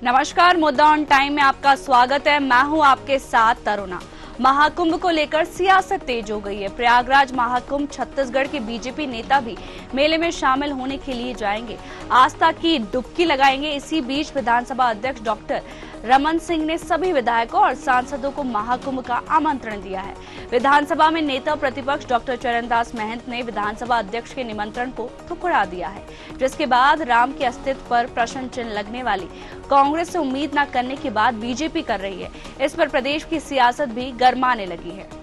नमस्कार, मुद्दा on time में आपका स्वागत है। मैं हूं आपके साथ तरुणा। महाकुंभ को लेकर सियासत तेज हो गई है। प्रयागराज महाकुंभ छत्तीसगढ़ के बीजेपी नेता भी मेले में शामिल होने के लिए जाएंगे, आस्था की डुबकी लगाएंगे। इसी बीच विधानसभा अध्यक्ष डॉक्टर रमन सिंह ने सभी विधायकों और सांसदों को महाकुंभ का आमंत्रण दिया है। विधानसभा में नेता प्रतिपक्ष डॉक्टर चरणदास महंत ने विधानसभा अध्यक्ष के निमंत्रण को ठुकरा दिया है, जिसके बाद राम के अस्तित्व पर प्रश्न चिन्ह लगने वाली कांग्रेस से उम्मीद न करने की बात बीजेपी कर रही है। इस पर प्रदेश की सियासत भी गरमाने लगी है।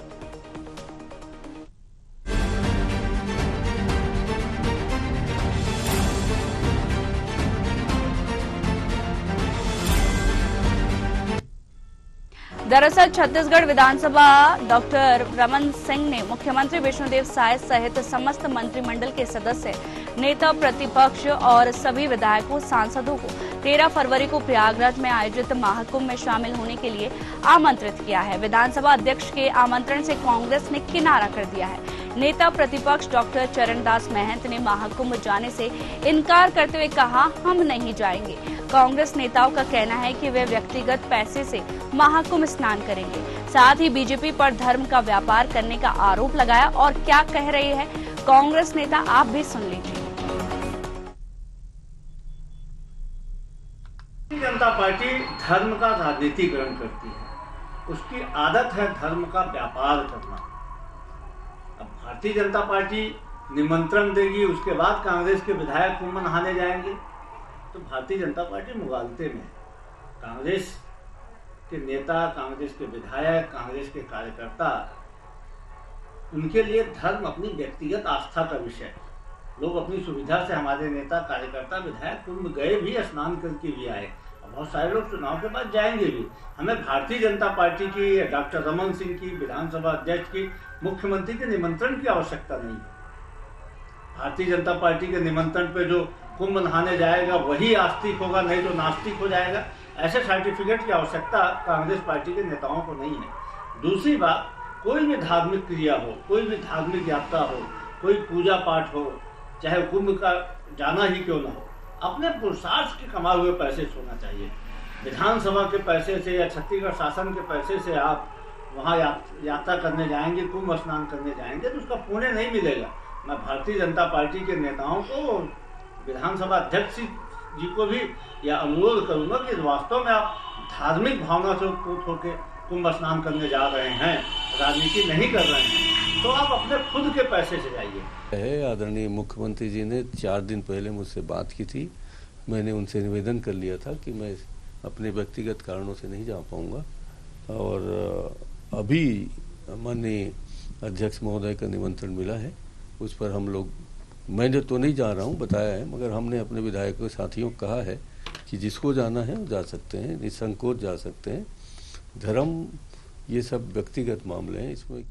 दरअसल छत्तीसगढ़ विधानसभा डॉक्टर रमन सिंह ने मुख्यमंत्री विष्णुदेव साय सहित समस्त मंत्रिमंडल के सदस्य, नेता प्रतिपक्ष और सभी विधायकों सांसदों को 13 फरवरी को प्रयागराज में आयोजित महाकुंभ में शामिल होने के लिए आमंत्रित किया है। विधानसभा अध्यक्ष के आमंत्रण से कांग्रेस ने किनारा कर दिया है। नेता प्रतिपक्ष डॉक्टर चरणदास महंत ने महाकुंभ जाने से इनकार करते हुए कहा, हम नहीं जाएंगे। कांग्रेस नेताओं का कहना है कि वे व्यक्तिगत पैसे से महाकुंभ स्नान करेंगे। साथ ही बीजेपी पर धर्म का व्यापार करने का आरोप लगाया। और क्या कह रहे हैं कांग्रेस नेता, आप भी सुन लीजिए। जनता पार्टी धर्म का राजनीतिकरण करती है, उसकी आदत है धर्म का व्यापार करना। अब भारतीय जनता पार्टी निमंत्रण देगी, उसके बाद कांग्रेस के विधायक कुंभ नहाने जाएंगे, तो भारतीय जनता पार्टी मुगालते में। कांग्रेस के नेता, कांग्रेस के विधायक, कांग्रेस के कार्यकर्ता, उनके लिए धर्म अपनी व्यक्तिगत आस्था का विषय है। लोग अपनी सुविधा से, हमारे नेता, कार्यकर्ता, विधायक कुंभ गए भी, स्नान करके भी आए, बहुत सारे लोग चुनाव के बाद जाएंगे भी। हमें भारतीय जनता पार्टी की, डॉक्टर रमन सिंह की, विधानसभा अध्यक्ष की, मुख्यमंत्री के निमंत्रण की आवश्यकता नहीं है। भारतीय जनता पार्टी के निमंत्रण पे जो कुंभ नहाने जाएगा वही आस्तिक होगा, नहीं तो नास्तिक हो जाएगा। ऐसे सर्टिफिकेट की आवश्यकता कांग्रेस पार्टी के नेताओं को नहीं है। दूसरी बात, कोई भी धार्मिक क्रिया हो, कोई भी धार्मिक यात्रा हो, कोई पूजा पाठ हो, चाहे कुंभ का जाना ही क्यों ना हो, अपने पुरुषार्थ के कमाए हुए पैसे से होना चाहिए। विधानसभा के पैसे से या छत्तीसगढ़ शासन के पैसे से आप वहाँ यात्रा करने जाएंगे, कुंभ स्नान करने जाएंगे, तो उसका पुण्य नहीं मिलेगा। मैं भारतीय जनता पार्टी के नेताओं को, विधानसभा अध्यक्ष जी को भी यह अनुरोध करूंगा कि वास्तव में आप धार्मिक भावना से उत्प्रेरित होकर कुंभ स्नान करने जा रहे हैं, राजनीति नहीं कर रहे हैं, तो आप अपने खुद के पैसे से जाइए। आदरणीय मुख्यमंत्री जी ने 4 दिन पहले मुझसे बात की थी। मैंने उनसे निवेदन कर लिया था कि मैं अपने व्यक्तिगत कारणों से नहीं जा पाऊंगा, और अभी माननीय अध्यक्ष महोदय का निमंत्रण मिला है, उस पर हम लोग, मैं तो नहीं जा रहा हूं, बताया है, मगर हमने अपने विधायकों साथियों को कहा है कि जिसको जाना है वो जा सकते हैं, निसंकोच जा सकते हैं। धर्म ये सब व्यक्तिगत मामले हैं, इसमें।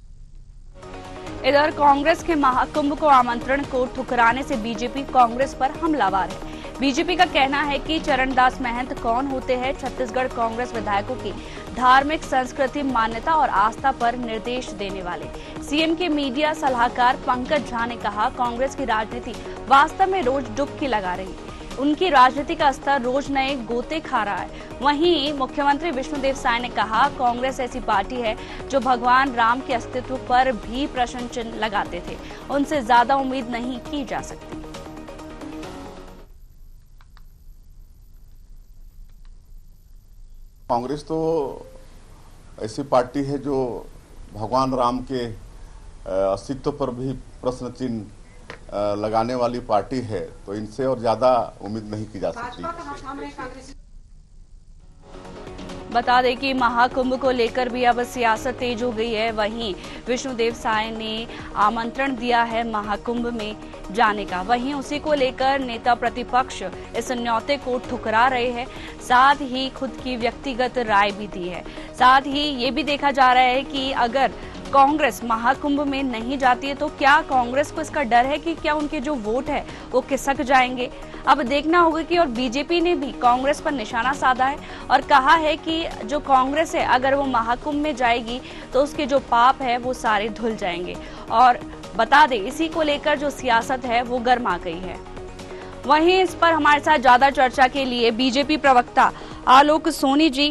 इधर कांग्रेस के महाकुंभ को आमंत्रण को ठुकराने से बीजेपी कांग्रेस पर हमलावर है। बीजेपी का कहना है कि चरणदास महंत कौन होते हैं? छत्तीसगढ़ कांग्रेस विधायकों की धार्मिक संस्कृति, मान्यता और आस्था पर निर्देश देने वाले। सीएम के मीडिया सलाहकार पंकज झा ने कहा, कांग्रेस की राजनीति वास्तव में रोज डुबकी लगा रही है। उनकी राजनीति का स्तर रोज नए गोते खा रहा है। वहीं मुख्यमंत्री विष्णुदेव साय ने कहा, कांग्रेस ऐसी पार्टी है जो भगवान राम के अस्तित्व पर भी प्रश्न चिन्ह लगाते थे। उनसे ज्यादा उम्मीद नहीं की जा सकती। कांग्रेस तो ऐसी पार्टी है जो भगवान राम के अस्तित्व पर भी प्रश्न चिन्ह लगाने वाली पार्टी है, तो इनसे और ज्यादा उम्मीद नहीं की जा सकती। बता दें कि महाकुंभ को लेकर भी अब सियासत तेज हो गई है। वहीं विष्णुदेव साय ने आमंत्रण दिया है महाकुंभ में जाने का, वहीं उसी को लेकर नेता प्रतिपक्ष इस न्यौते को ठुकरा रहे हैं। साथ ही खुद की व्यक्तिगत राय भी दी है। साथ ही ये भी देखा जा रहा है कि अगर कांग्रेस महाकुंभ में नहीं जाती है तो क्या कांग्रेस को इसका डर है कि क्या उनके जो वोट है वो खिसक जाएंगे? अब देखना होगा कि, और बीजेपी ने भी कांग्रेस पर निशाना साधा है और कहा है कि जो कांग्रेस है अगर वो महाकुंभ में जाएगी तो उसके जो पाप है वो सारे धुल जाएंगे। और बता दें, इसी को लेकर जो सियासत है वो गर्मा गई है। वहीं इस पर हमारे साथ ज्यादा चर्चा के लिए बीजेपी प्रवक्ता आलोक सोनी जी,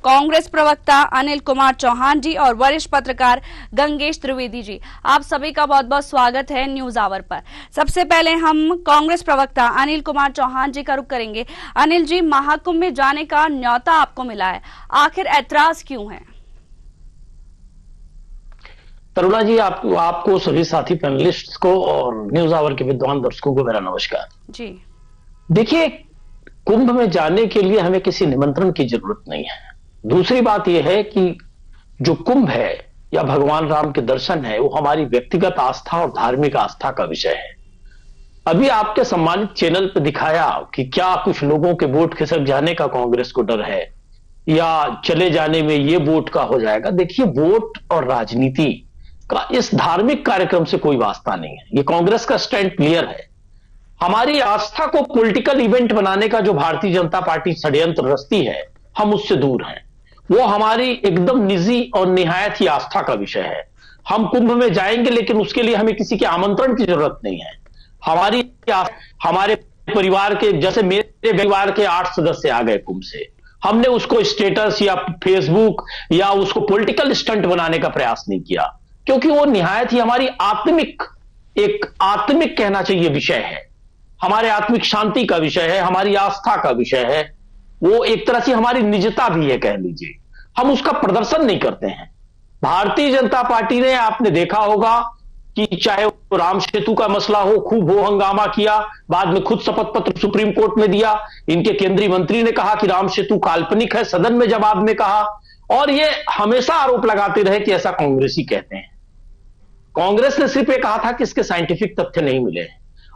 कांग्रेस प्रवक्ता अनिल कुमार चौहान जी और वरिष्ठ पत्रकार गंगेश त्रिवेदी जी, आप सभी का बहुत बहुत स्वागत है न्यूज आवर पर। सबसे पहले हम कांग्रेस प्रवक्ता अनिल कुमार चौहान जी का रुख करेंगे। अनिल जी, महाकुंभ में जाने का न्योता आपको मिला है, आखिर ऐतराज क्यों है? तरुणा जी, आपको सभी साथी पैनलिस्ट को और न्यूज आवर के विद्वान दर्शकों को मेरा नमस्कार जी। देखिए, कुंभ में जाने के लिए हमें किसी निमंत्रण की जरूरत नहीं है। दूसरी बात यह है कि जो कुंभ है या भगवान राम के दर्शन है, वो हमारी व्यक्तिगत आस्था और धार्मिक आस्था का विषय है। अभी आपके सम्मानित चैनल पर दिखाया कि क्या कुछ लोगों के वोट खिसक जाने का कांग्रेस को डर है या चले जाने में ये वोट का हो जाएगा। देखिए, वोट और राजनीति का इस धार्मिक कार्यक्रम से कोई वास्ता नहीं है। ये कांग्रेस का स्टैंड क्लियर है। हमारी आस्था को पॉलिटिकल इवेंट बनाने का जो भारतीय जनता पार्टी षड्यंत्र रचती है, हम उससे दूर हैं। वो हमारी एकदम निजी और निहायत ही आस्था का विषय है। हम कुंभ में जाएंगे, लेकिन उसके लिए हमें किसी के आमंत्रण की जरूरत नहीं है। हमारे परिवार के, जैसे मेरे परिवार के 8 सदस्य आ गए कुंभ से, हमने उसको स्टेटस या फेसबुक या उसको पॉलिटिकल स्टंट बनाने का प्रयास नहीं किया, क्योंकि वो निहायत ही हमारी आत्मिक कहना चाहिए विषय है, हमारे आत्मिक शांति का विषय है, हमारी आस्था का विषय है। वो एक तरह से हमारी निजता भी है, कह लीजिए। हम उसका प्रदर्शन नहीं करते हैं। भारतीय जनता पार्टी ने, आपने देखा होगा कि चाहे वो राम सेतु का मसला हो, खूब हो हंगामा किया, बाद में खुद शपथ पत्र सुप्रीम कोर्ट में दिया। इनके केंद्रीय मंत्री ने कहा कि राम सेतु काल्पनिक है, सदन में जवाब में कहा, और ये हमेशा आरोप लगाते रहे कि ऐसा कांग्रेसी कहते हैं। कांग्रेस ने सिर्फ ये कहा था कि इसके साइंटिफिक तथ्य नहीं मिले।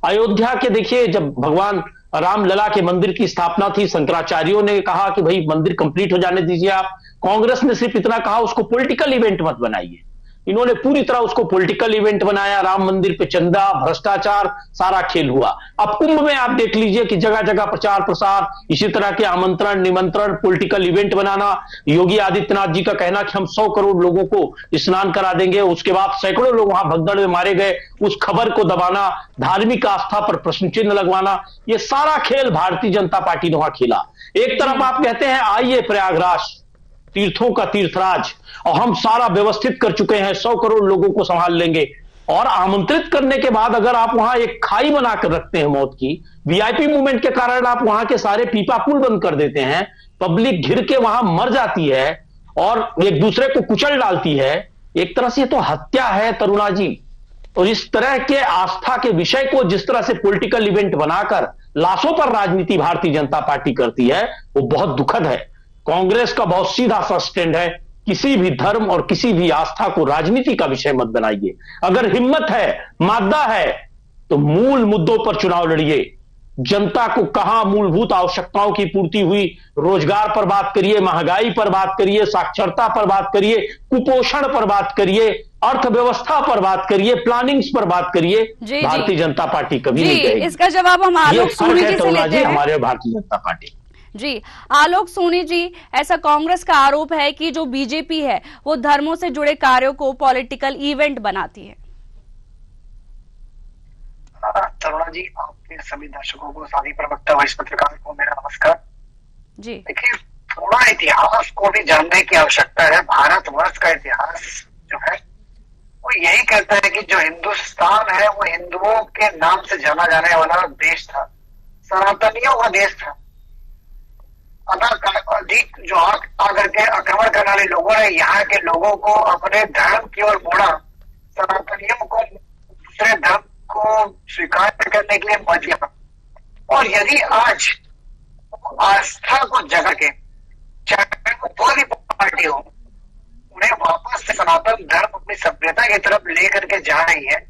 अयोध्या के देखिए, जब भगवान राम लला के मंदिर की स्थापना थी, शंकराचार्यों ने कहा कि भाई मंदिर कंप्लीट हो जाने दीजिए आप। कांग्रेस ने सिर्फ इतना कहा, उसको पॉलिटिकल इवेंट मत बनाइए। इन्होंने पूरी तरह उसको पॉलिटिकल इवेंट बनाया। राम मंदिर पे चंदा, भ्रष्टाचार, सारा खेल हुआ। अब कुंभ में आप देख लीजिए कि जगह जगह प्रचार प्रसार, इसी तरह के आमंत्रण निमंत्रण, पॉलिटिकल इवेंट बनाना। योगी आदित्यनाथ जी का कहना कि हम 100 करोड़ लोगों को स्नान करा देंगे, उसके बाद सैकड़ों लोग वहां भगदड़ में मारे गए, उस खबर को दबाना, धार्मिक आस्था पर प्रश्न चिन्ह लगवाना, ये सारा खेल भारतीय जनता पार्टी ने वहां खेला। एक तरफ आप कहते हैं आइए प्रयागराज, तीर्थों का तीर्थराज, और हम सारा व्यवस्थित कर चुके हैं, 100 करोड़ लोगों को संभाल लेंगे। और आमंत्रित करने के बाद अगर आप वहां एक खाई बनाकर रखते हैं मौत की, वीआईपी मूवमेंट के कारण आप वहां के सारे पीपा पुल बंद कर देते हैं, पब्लिक घिर के वहां मर जाती है और एक दूसरे को कुचल डालती है, एक तरह से तो हत्या है तरुणा जी। और इस तरह के आस्था के विषय को जिस तरह से पॉलिटिकल इवेंट बनाकर लाशों पर राजनीति भारतीय जनता पार्टी करती है, वो बहुत दुखद है। कांग्रेस का बहुत सीधा सा स्टैंड है, किसी भी धर्म और किसी भी आस्था को राजनीति का विषय मत बनाइए। अगर हिम्मत है, मादा है, तो मूल मुद्दों पर चुनाव लड़िए। जनता को कहां मूलभूत आवश्यकताओं की पूर्ति हुई, रोजगार पर बात करिए, महंगाई पर बात करिए, साक्षरता पर बात करिए, कुपोषण पर बात करिए, अर्थव्यवस्था पर बात करिए, प्लानिंग्स पर बात करिए। भारतीय जनता पार्टी कभी नहीं कहेगी। इसका जवाब हम आलोक सोनी जी से लेते हैं। हमारे भारतीय जनता पार्टी जी, आलोक सोनी जी, ऐसा कांग्रेस का आरोप है कि जो बीजेपी है वो धर्मों से जुड़े कार्यों को पॉलिटिकल इवेंट बनाती है। तरुणा जी, आपके सभी दर्शकों को, साथी प्रवक्ता वरिष्ठ पत्रकार को मेरा नमस्कार जी। देखिए, थोड़ा इतिहास को भी जानने की आवश्यकता है। भारतवर्ष का इतिहास जो है वो यही कहता है कि जो हिंदुस्तान है वो हिंदुओं के नाम से जाना जाने वाला देश था, सनातनियों का देश था। अधिक जो आकर के आक्रमण करने वाले लोगों ने यहाँ के लोगों को अपने धर्म की ओर मोड़ा, सनातनियों को दूसरे धर्म को स्वीकार करने के लिए मजबूर। और यदि आज आस्था को जगा के, चाहे वो कोई भी पार्टी हो, उन्हें वापस से सनातन धर्म अपनी सभ्यता की तरफ लेकर के जा रही है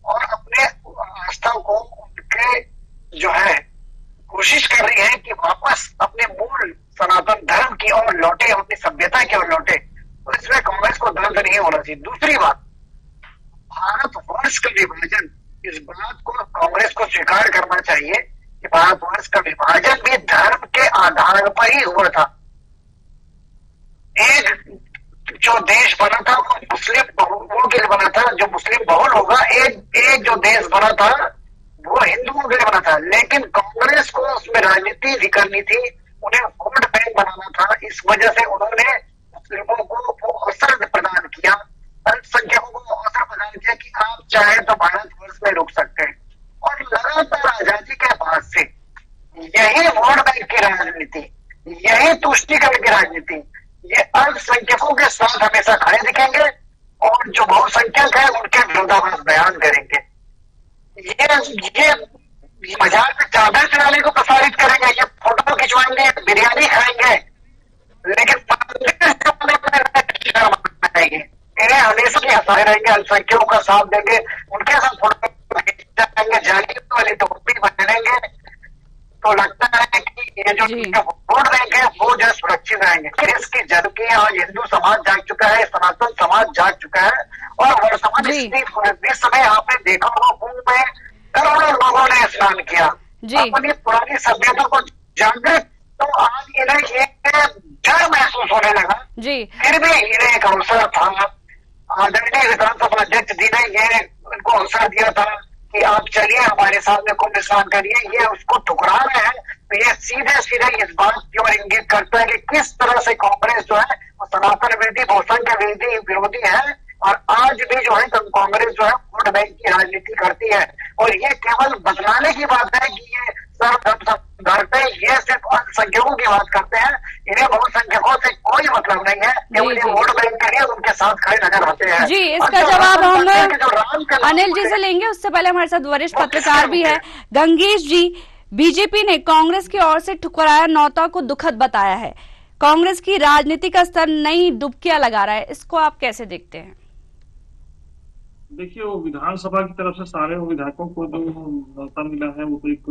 और अपने आस्था को उनके जो है कोशिश कर रही है कि वापस अपने मूल सनातन धर्म की ओर लौटे, अपनी सभ्यता की ओर लौटे, तो इसमें कांग्रेस को दर्द नहीं होना चाहिए। दूसरी बात, भारतवर्ष का विभाजन, इस बात को कांग्रेस को स्वीकार करना चाहिए कि भारतवर्ष का विभाजन भी धर्म के आधार पर ही हुआ था। एक जो देश बना था वो मुस्लिम बहुलों के लिए बना था, जो मुस्लिम बहुल होगा। एक जो देश बना था वो हिंदुओं के लिए बना था, लेकिन कांग्रेस को उसमें राजनीति भी करनी थी, उन्हें वोट था, इस वजह से उन्होंने मुस्लिमों को वो अवसर प्रदान किया, अल्पसंख्यकों को अवसर प्रदान किया कि आप चाहे तो भारतवर्ष में रुक सकते हैं। और लगातार आजादी के बाद से यही वोट बैंक की राजनीति, यही तुष्टीकरण की राजनीति, ये अल्पसंख्यकों के साथ हमेशा खड़े दिखेंगे और जो बहुसंख्यक है उनके विरोधाभास बयान करेंगे। ये मजार में चादर चढ़ाने को प्रसारित करेंगे, ये फोटो खिंचवाएंगे, बिरयानी खाएंगे, लेकिन इन्हें हमेशा की हंसाए रहेंगे, अल्पसंख्यकों का साथ देंगे, उनके साथ फोटो खिंचाएंगे, जाली वाली टोपी पहनेंगे, तो लगता है कि ये जो वोट बैंक है वो जो सुरक्षित रहेंगे। देश की जबकि आज हिंदू समाज जाग चुका है, सनातन समाज जाग चुका है, और वर्तमान इस समय आपने देखा होगा कुंभ में करोड़ों लोगों ने स्नान किया, अपनी पुरानी सभ्यता को जागृत, तो आज इन्हें ये डर महसूस होने लगा। फिर भी इन्हें एक अवसर था, आदरणीय विधानसभा अध्यक्ष जी ने ये उनको अवसर दिया था कि आप चलिए हमारे सामने कुंभ स्नान करिए, ये उसको ठुकरा रहे हैं, तो ये सीधे सीधे इस बात की ओर इंगित करता है कि किस तरह से कांग्रेस जो है वो सनातन विरोधी, बहुसंख्य विरोधी है, और आज भी जो है कांग्रेस जो है वोट बैंक की राजनीति करती है। और ये केवल बदलाने की बात है कि ये करते हैं, ये सिर्फ अल्पसंख्यकों की बात करते हैं, इन्हें बहुसंख्यकों से कोई मतलब नहीं है, केवल ये वोट बैंक के लिए उनके साथ खड़े नजर आते हैं। जी, इसका जवाब हम अनिल जी से लेंगे, उससे पहले हमारे साथ वरिष्ठ पत्रकार भी है गंगेश जी। बीजेपी ने कांग्रेस की ओर से ठुकराया न्योता को दुखद बताया है, कांग्रेस की राजनीति का स्तर नई डुबकियां लगा रहा है, इसको आप कैसे देखते हैं? देखिए, वो विधानसभा की तरफ से सारे विधायकों को जो न्योता मिला है वो तो एक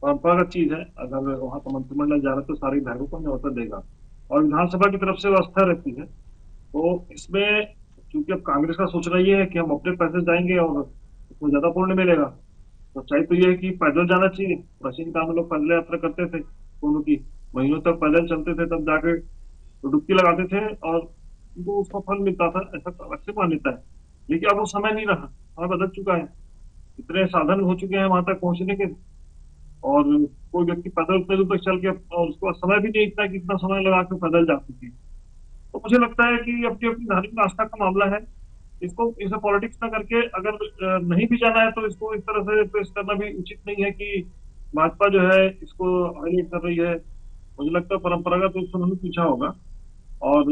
परंपरागत चीज है, अगर वहां का मंत्रिमंडल जा रहा है तो सारे विधायकों को न्योता देगा, और विधानसभा की तरफ से व्यवस्था रहती है। तो इसमें चूंकि अब कांग्रेस का सोच रही है कि हम अपने पैसे जाएंगे और उसमें ज्यादा पुण्य मिलेगा, तो चाहे तो ये है कि पैदल जाना चाहिए। प्राचीन काल में लोग पैदल यात्रा करते थे, दोनों की महीनों तक पैदल चलते थे, तब जाके डुबकी लगाते थे और उनको उसका फल मिलता था, ऐसा अक्सर मान्यता है। लेकिन अब वो समय नहीं रहा, समय बदल चुका है, इतने साधन हो चुके हैं वहां तक पहुंचने के, और कोई व्यक्ति पैदल उतने दूर तक चल के, और उसको समय भी नहीं इतना कि इतना समय लगा के पैदल जा सके। तो मुझे लगता है कि अपनी अपनी धार्मिक आस्था का मामला है, इसको इसे पॉलिटिक्स न करके अगर नहीं भी जाना है तो इसको इस तरह से पेश करना भी उचित नहीं है कि भाजपा जो है इसको हाईलाइट कर रही है। मुझे लगता है परंपरागत रूप से उन्होंने पूछा होगा। और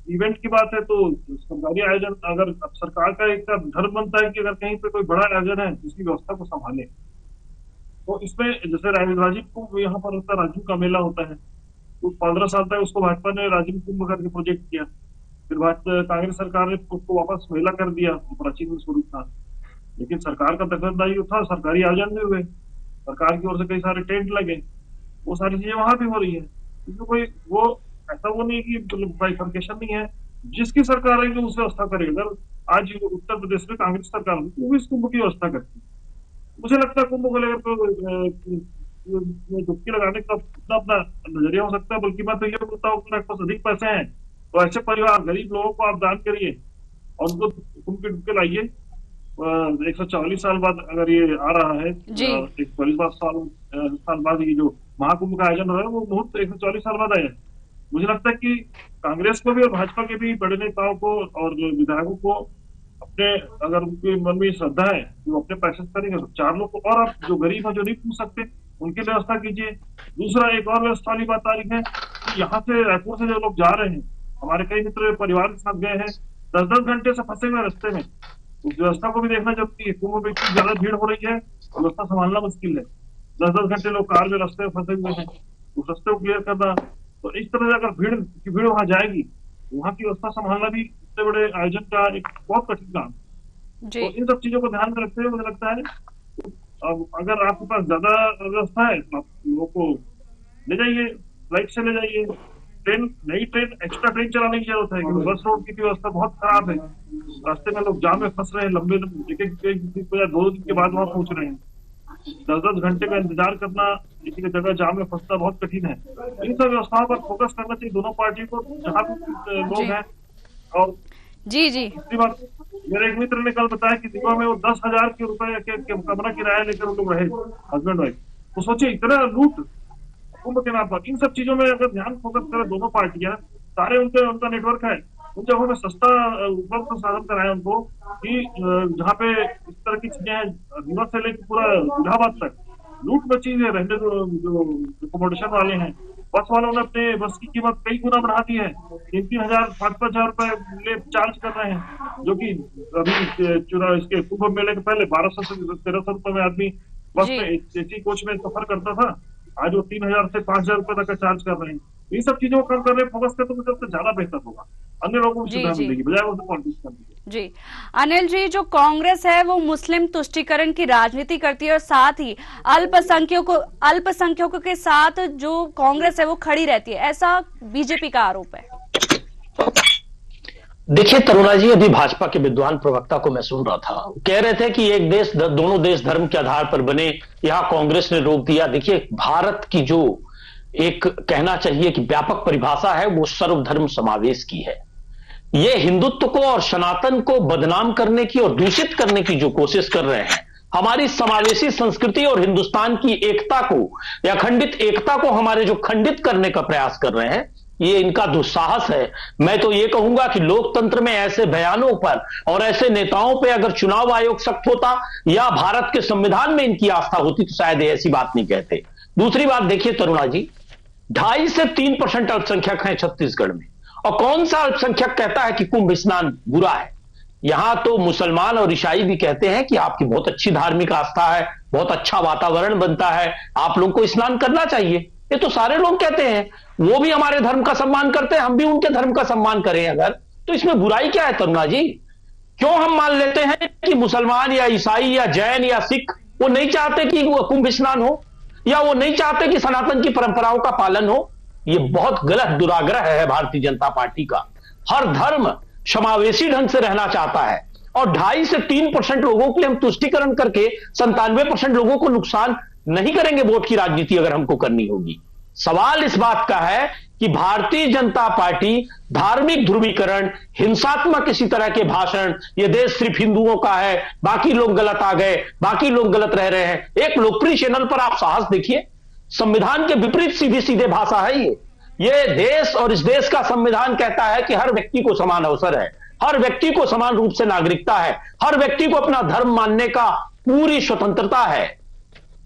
इवेंट की बात है तो सरकारी आयोजन, अगर सरकार का एक धर्म बनता है कि अगर कहीं पे कोई बड़ा आयोजन है जिसकी व्यवस्था को संभाले, तो इसमें जैसे राजीव कुंभ यहाँ पर होता है, राजीव का मेला होता है, तो 15 साल तक उसको भाजपा ने राजीव कुंभ करके प्रोजेक्ट किया, फिर कांग्रेस सरकार ने उसको वापस मेला कर दिया, प्राचीन स्वरूप था। लेकिन सरकार का दखलंदाजी था, सरकारी आयोजन भी हुए, सरकार की ओर से कई सारे टेंट लगे, वो सारी चीजें वहां भी हो रही है। इसमें कोई वो ऐसा वो नहीं कि बाइफर्केशन नहीं है, जिसकी सरकार है उस व्यवस्था करेगी। अगर आज उत्तर प्रदेश में कांग्रेस सरकार होगी वो भी इस कुंभ की व्यवस्था करती है। मुझे लगता है कुंभ को लेकर डुबकी लगाने का अपना अपना नजरिया हो सकता है, बल्कि मैं तो ये बोलता हूँ कि पास अधिक पैसे हैं तो ऐसे परिवार, गरीब लोगों को आप दान करिए और उनको कुंभ के डुबके लाइए। 140 साल बाद अगर ये आ रहा है, 140 साल बाद ये जो महाकुंभ का आयोजन हो रहा है वो मुहूर्त 140 साल बाद आया है। मुझे लगता है कि कांग्रेस को भी और भाजपा के भी बड़े नेताओं को और विधायकों को अपने, अगर उनके मन में श्रद्धा है कि वो अपने पैसे करेंगे तो 4 लोग को, और आप जो गरीब है जो नहीं पूछ सकते उनकी व्यवस्था कीजिए। दूसरा एक और व्यवस्था वाली बात आ रही है कि यहाँ से रायपुर से जो लोग जा रहे हैं, हमारे कई मित्र परिवार के साथ गए हैं, 10-10 घंटे से फंसे हुए रास्ते में, उस व्यवस्था को भी देखना जरूरी है। कुंभ में इतनी ज्यादा भीड़ हो रही है, व्यवस्था संभालना मुश्किल है। 10-10 घंटे लोग कार में रास्ते में फंसे हुए हैं, उस रास्ते को क्लियर करना, तो इस तरह से अगर भीड़ वहां जाएगी, वहां की व्यवस्था संभालना भी इतने बड़े आयोजन का एक बहुत कठिन काम। तो इन सब चीजों को ध्यान में रखते हुए मुझे लगता है अब अगर आपके पास ज्यादा व्यवस्था है तो आप लोगों को ले जाइए, फ्लाइट से ले जाइए, नई ट्रेन एक्स्ट्रा ट्रेन चलाने की जरूरत है, क्योंकि बस रोड की व्यवस्था बहुत खराब है। रास्ते में लोग जाम में फंस रहे हैं, लंबे एक 2 दिन के बाद वहां पहुंच रहे हैं। 10-10 घंटे का इंतजार करना, किसी की जगह जाम में फंसना बहुत कठिन है। इन सब व्यवस्थाओं पर फोकस करना चाहिए दोनों पार्टी को, जहाँ भी लोग हैं। और दूसरी बात, मेरे एक मित्र ने कल बताया कि दिवा में वो 10,000 रुपए के कमरा किराया लेकर वो लोग रहे, हस्बैंड वाइफ। तो सोचिए इतना लूट, कुंभ के नाम पर। इन सब चीजों में अगर ध्यान फोकस करें दोनों पार्टियां, सारे उनका नेटवर्क है, उन जगहों में सस्ता उपलब्ध साधन कराए उनको कि जहाँ पे इस तरह की चीजें हैं, रीवा से लेकर पूरा इलाहाबाद तक लूट मची है। रहने जो अकोमोडेशन वाले हैं, बस वालों ने अपने बस की कीमत कई गुना बढ़ा दी है। 3,000 5,000 रुपए चार्ज कर रहे हैं, जो कि अभी चुनाव इसके कुंभ मेले के पहले 1,200 से 1,300 रुपए में आदमी बस में एसी कोच में सफर करता था। आज वो 3,000 से 5,000 रुपए तक का चार्ज कर रहे हैं। इन सब चीजों को कम करने फोकस करते तो मुझे ज्यादा बेहतर होगा, अन्य लोगों को सुविधा मिलेगी बजाय उसे पॉलिटिक्स करने की। जी अनिल जी, जो कांग्रेस है वो मुस्लिम तुष्टीकरण की राजनीति करती है और साथ ही अल्पसंख्यकों के साथ जो कांग्रेस है वो खड़ी रहती है, ऐसा बीजेपी का आरोप है। देखिए तरुणा जी, अभी भाजपा के विद्वान प्रवक्ता को मैं सुन रहा था, कह रहे थे कि एक देश दोनों देश धर्म के आधार पर बने, यहां कांग्रेस ने रोक दिया। देखिए भारत की जो एक कहना चाहिए कि व्यापक परिभाषा है वो सर्वधर्म समावेश की है। ये हिंदुत्व को और सनातन को बदनाम करने की और दूषित करने की जो कोशिश कर रहे हैं, हमारी समावेशी संस्कृति और हिंदुस्तान की एकता को या खंडित एकता को हमारे जो खंडित करने का प्रयास कर रहे हैं, ये इनका दुस्साहस है। मैं तो ये कहूंगा कि लोकतंत्र में ऐसे बयानों पर और ऐसे नेताओं पर अगर चुनाव आयोग सख्त होता या भारत के संविधान में इनकी आस्था होती तो शायद ऐसी बात नहीं कहते। दूसरी बात देखिए तरुणा जी, 2.5 से 3% अल्पसंख्यक हैं छत्तीसगढ़ में, और कौन सा अल्पसंख्यक कहता है कि कुंभ स्नान बुरा है? यहां तो मुसलमान और ईसाई भी कहते हैं कि आपकी बहुत अच्छी धार्मिक आस्था है, बहुत अच्छा वातावरण बनता है, आप लोगों को स्नान करना चाहिए। ये तो सारे लोग कहते हैं, वो भी हमारे धर्म का सम्मान करते हैं, हम भी उनके धर्म का सम्मान करें अगर, तो इसमें बुराई क्या है तरुणा जी? क्यों हम मान लेते हैं कि मुसलमान या ईसाई या जैन या सिख वो नहीं चाहते कि वो कुंभ स्नान हो, या वो नहीं चाहते कि सनातन की परंपराओं का पालन हो? ये बहुत गलत दुराग्रह है भारतीय जनता पार्टी का। हर धर्म समावेशी ढंग से रहना चाहता है, और 2.5 से 3% लोगों के लिए हम तुष्टीकरण करके 97% लोगों को नुकसान नहीं करेंगे। वोट की राजनीति अगर हमको करनी होगी, सवाल इस बात का है कि भारतीय जनता पार्टी धार्मिक ध्रुवीकरण, हिंसात्मक किसी तरह के भाषण, ये देश सिर्फ हिंदुओं का है, बाकी लोग गलत आ गए, बाकी लोग गलत रह रहे हैं। एक लोकप्रिय चैनल पर आप साहस देखिए, संविधान के विपरीत सीधी सीधे भाषा है ये देश, और इस देश का संविधान कहता है कि हर व्यक्ति को समान अवसर है, हर व्यक्ति को समान रूप से नागरिकता है, हर व्यक्ति को अपना धर्म मानने का पूरी स्वतंत्रता है।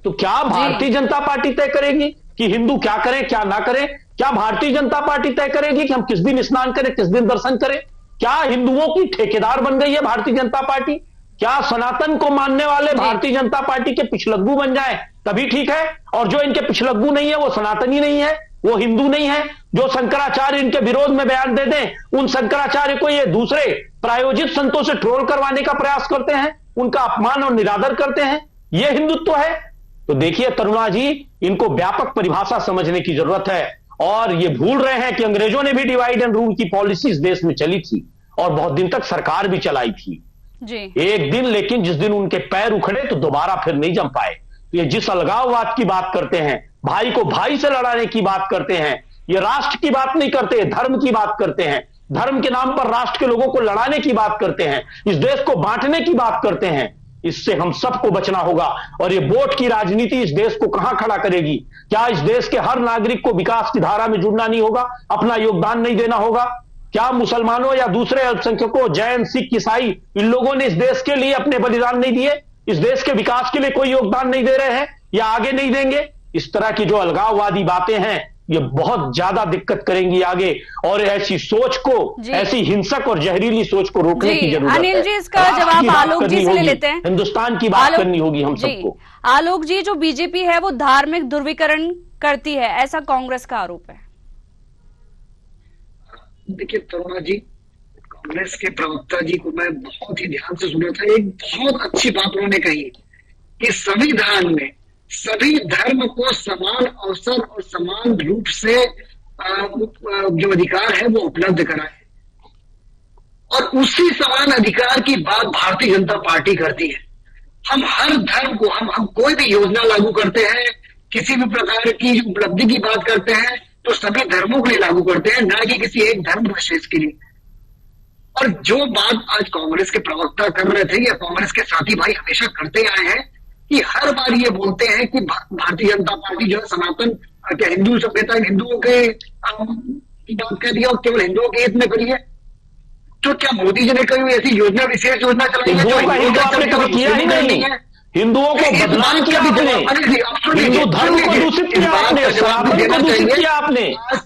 तो क्या भारतीय जनता पार्टी तय करेगी कि हिंदू क्या करें क्या ना करें? क्या भारतीय जनता पार्टी तय करेगी कि हम किस दिन स्नान करें, किस दिन दर्शन करें? क्या हिंदुओं की ठेकेदार बन गई है भारतीय जनता पार्टी? क्या सनातन को मानने वाले भारतीय जनता पार्टी के पिछलग्गू बन जाएं तभी ठीक है, और जो इनके पिछलग्गू नहीं है वो सनातनी नहीं है, वो हिंदू नहीं है? जो शंकराचार्य इनके विरोध में बयान दे दें, उन शंकराचार्य को ये दूसरे प्रायोजित संतों से ट्रोल करवाने का प्रयास करते हैं, उनका अपमान और निरादर करते हैं, ये हिंदुत्व है? तो देखिए तरुणा जी, इनको व्यापक परिभाषा समझने की जरूरत है, और ये भूल रहे हैं कि अंग्रेजों ने भी डिवाइड एंड रूल की पॉलिसी इस देश में चली थी और बहुत दिन तक सरकार भी चलाई थी जी। एक दिन, लेकिन जिस दिन उनके पैर उखड़े तो दोबारा फिर नहीं जम पाए। ये जिस अलगाववाद की बात करते हैं, भाई को भाई से लड़ाने की बात करते हैं, ये राष्ट्र की बात नहीं करते, धर्म की बात करते हैं, धर्म के नाम पर राष्ट्र के लोगों को लड़ाने की बात करते हैं, इस देश को बांटने की बात करते हैं। इससे हम सबको बचना होगा, और ये वोट की राजनीति इस देश को कहां खड़ा करेगी? क्या इस देश के हर नागरिक को विकास की धारा में जुड़ना नहीं होगा, अपना योगदान नहीं देना होगा? क्या मुसलमानों या दूसरे अल्पसंख्यकों, जैन, सिख, ईसाई, इन लोगों ने इस देश के लिए अपने बलिदान नहीं दिए? इस देश के विकास के लिए कोई योगदान नहीं दे रहे हैं या आगे नहीं देंगे? इस तरह की जो अलगाववादी बातें हैं ये बहुत ज्यादा दिक्कत करेंगी आगे, और ऐसी सोच को, ऐसी हिंसक और जहरीली सोच को रोकने की जरूरत है। अनिल जी, इसका जवाब आलोक जी से ले लेते हैं। हिंदुस्तान की बात करनी होगी हम सबको। आलोक जी, जो बीजेपी है वो धार्मिक ध्रुवीकरण करती है, ऐसा कांग्रेस का आरोप है। देखिए तरुणा जी, कांग्रेस के प्रवक्ता जी को मैं बहुत ही ध्यान से सुना था। एक बहुत अच्छी बात उन्होंने कही कि संविधान में सभी धर्म को समान अवसर और समान रूप से जो अधिकार है वो उपलब्ध कराए, और उसी समान अधिकार की बात भारतीय जनता पार्टी करती है। हम हर धर्म को, हम कोई भी योजना लागू करते हैं, किसी भी प्रकार की उपलब्धि की बात करते हैं तो सभी धर्मों के लिए लागू करते हैं, ना कि किसी एक धर्म विशेष के लिए। और जो बात आज कांग्रेस के प्रवक्ता कर रहे थे या कांग्रेस के साथी भाई हमेशा करते आए हैं कि हर बार ये बोलते हैं कि भारतीय जनता पार्टी जो है सनातन क्या हिंदू सभ्यता हिंदुओं के बात कर दिया और केवल हिंदुओं के हित में करी है। तो क्या मोदी जी ने कभी ऐसी योजना विशेष योजना चलाई है जो हिंदुओं का आपने कभी किया ही नहीं। हिंदुओं को बदनाम किया आपने, हिंदू धर्म को दूषित किया आपने, सनातन को दूषित किया आपने,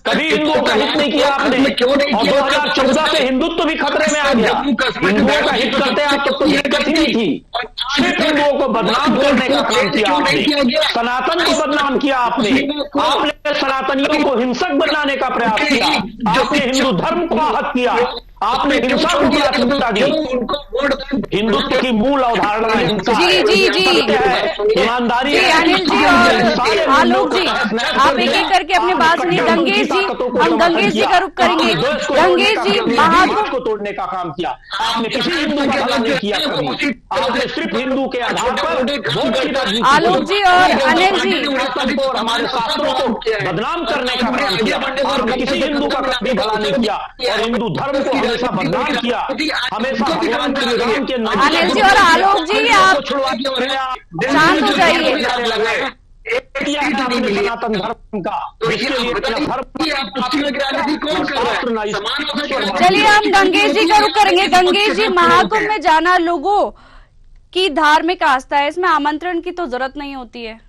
कभी हिंदुओं का हित नहीं किया आपने। और 2014 से हिंदुत्व भी खतरे में आ गया। हिंदुओं का हित करते आप तो दिक्कत ही नहीं थी, सिर्फ हिंदुओं को बदनाम करने का काम किया आपने, सनातन को बदनाम किया आपने, आपने सनातनियों को हिंसक बनाने का प्रयास किया, आपने हिंदू धर्म को आहत किया, आपने हिंसा को प्राथमिकता दी। हिंदुत्व की मूल अवधारणा हिंसा है, ईमानदारी है। अनिल जी और आलोक जी, आप एक एक करके अपनी बात सुनिए। गंगेश जी, हम गंगेश जी का रुख करेंगे। गंगेश जी, महाकुंभ को तोड़ने का काम किया आपने, किसी हिंदू का भला नहीं किया कभी, आपने सिर्फ हिंदू के आधार पर आलोक जी और अनिल जी और हमारे शास्त्रों को बदनाम करने का काम किया। आपने किसी हिंदू का कभी भला नहीं किया और हिंदू धर्म को हमेशा बदनाम किया, हमेशा भगवान के निदान के अनिल जी और आलोक जी, आप शांत हो जाइए। सनातन धर्म का चलिए हम गंगेश जी का रुख करेंगे। गंगेश जी, महाकुंभ में जाना लोगों की धार्मिक आस्था है, इसमें आमंत्रण की तो जरूरत नहीं होती है।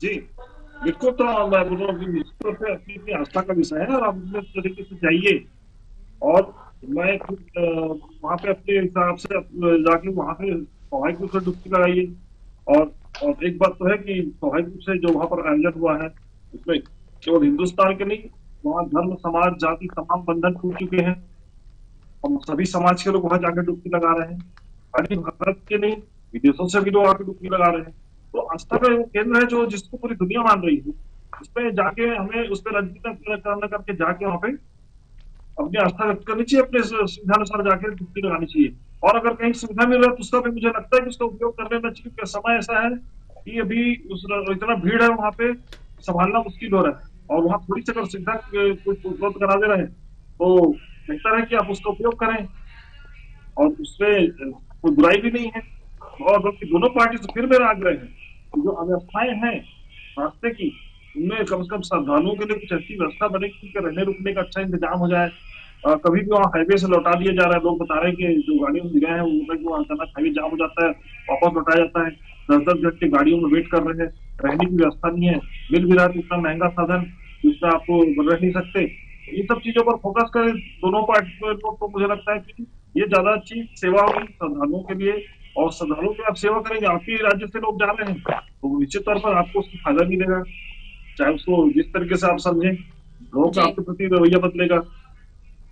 जी बिल्कुल, तो मैं बोल रहा हूँ कि निश्चित तौर पे अपनी आस्था का विषय है और आप इस तरीके से जाइए। और मैं वहाँ पे अपने हिसाब से जाके वहाँ पे स्वाभाविक रूप से डुबकी लगाइए। और एक बात तो है कि स्वाभाविक रूप से जो वहाँ पर आयोजन हुआ है उसमें केवल हिंदुस्तान के नहीं, वहाँ धर्म समाज जाति तमाम बंधन टूट चुके हैं। हम सभी समाज के लोग वहाँ जाकर डुबकी लगा रहे हैं, खाली भारत के नहीं विदेशों से भी लोग आकर डुबकी लगा रहे हैं। तो आस्था का वो केंद्र है जो जिसको पूरी दुनिया मान रही है, उसमें जाके हमें उस पर रंजीत करके जाके वहाँ पे अपनी आस्था व्यक्त करनी चाहिए, अपने सुविधानुसार जाके डुबकी लगानी चाहिए। और अगर कहीं सुविधा मिल रहा है तो उसका भी मुझे लगता है कि उसका उपयोग कर लेना चाहिए। समय ऐसा है कि अभी इतना भीड़ है वहाँ पे, संभालना मुश्किल हो रहा है और वहाँ थोड़ी सी अगर सुविधा उपलब्ध करा दे रहे हैं तो बेहतर है कि आप उसका उपयोग करें और उसमें कोई बुराई भी नहीं है। और बल्कि दोनों पार्टी से फिर मेरा आग्रह है जो अव्यवस्थाएं हैं रास्ते की, उनमें कम से कम श्रद्धालुओं के लिए कुछ ऐसी व्यवस्था बने कि रहने रुकने का अच्छा इंतजाम हो जाए। कभी भी वहाँ हाईवे से लौटा दिया जा रहा है, लोग बता रहे हैं कि जो गाड़ियों में गए हैं वो अचानक हाईवे जाम हो जाता है, वापस लौटाया जाता है, 10-10 घंटे गाड़ियों में वेट कर रहे हैं, रहने की व्यवस्था नहीं है, मिल भी रहा है इतना महंगा साधन जिससे आपको रह नहीं सकते। इन सब चीजों पर फोकस करें दोनों पार्टी पर, तो मुझे लगता है कि ये ज्यादा अच्छी सेवा होगी श्रद्धालुओं के लिए। और श्रद्धालुओं की आप सेवा करेंगे, आपके राज्य से लोग जा रहे हैं तो निश्चित तौर पर आपको उसका फायदा मिलेगा, चाहे उसको जिस तरीके से आप समझें। लोगों का आपके प्रति रवैया बदलेगा।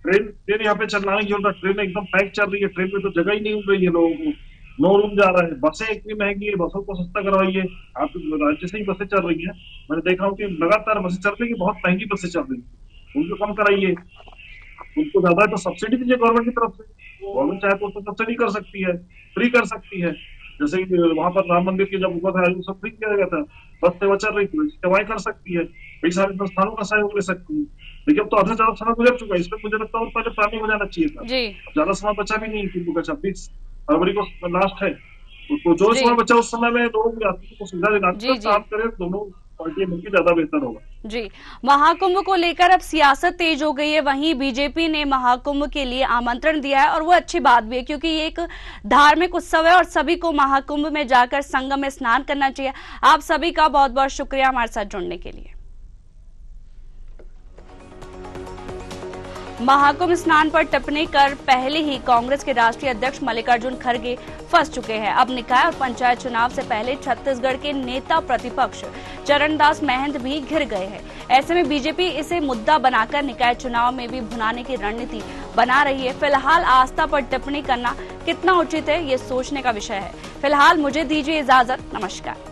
ट्रेन यहाँ पे चलना नहीं होता, ट्रेन एकदम पैक चल रही है, ट्रेन में तो जगह ही नहीं मिल रही है लोगों को, 9 रूम जा रहा है। बसें इतनी महंगी है, बसों को सस्ता करवाइए। आप राज्य से ही बसें चल रही है, मैंने देखा हूँ कि लगातार बसें चल रही है, बहुत महंगी बसें चल रही है, उनको कम कराइए। उनको ज्यादा तो सब्सिडी दीजिए गवर्नमेंट की तरफ से, गवर्नमेंट चाहे तो उसको सब्सिडी कर सकती है, फ्री कर सकती है। जैसे कि वहां पर राम मंदिर के जब हुआ था सब फ्री किया गया था, बस सेवा चल रही थी, सेवाएं कर सकती है, कई सारे संस्थानों का सहयोग ले सकती है। देखिए अब तो आधे ज्यादा समय गुजर चुका है, इसमें मुझे लगता है और पहले प्लानिंग हो जाना चाहिए था। ज्यादा समय बचा भी नहीं, क्योंकि 26 फरवरी को लास्ट है, तो जो समय बचा उस समय में लोगों को सुविधा देना काम करें, दोनों पार्टियां मिलकर ज्यादा बेहतर होगा। जी, महाकुंभ को लेकर अब सियासत तेज हो गई है, वहीं बीजेपी ने महाकुंभ के लिए आमंत्रण दिया है और वो अच्छी बात भी है क्योंकि ये एक धार्मिक उत्सव है और सभी को महाकुंभ में जाकर संगम में स्नान करना चाहिए। आप सभी का बहुत बहुत शुक्रिया हमारे साथ जुड़ने के लिए। महाकुंभ स्नान पर टिप्पणी कर पहले ही कांग्रेस के राष्ट्रीय अध्यक्ष मल्लिकार्जुन खड़गे फंस चुके हैं। अब निकाय और पंचायत चुनाव से पहले छत्तीसगढ़ के नेता प्रतिपक्ष चरणदास महंत भी घिर गए हैं। ऐसे में बीजेपी इसे मुद्दा बनाकर निकाय चुनाव में भी भुनाने की रणनीति बना रही है। फिलहाल आस्था पर टिप्पणी करना कितना उचित है, ये सोचने का विषय है। फिलहाल मुझे दीजिए इजाजत, नमस्कार।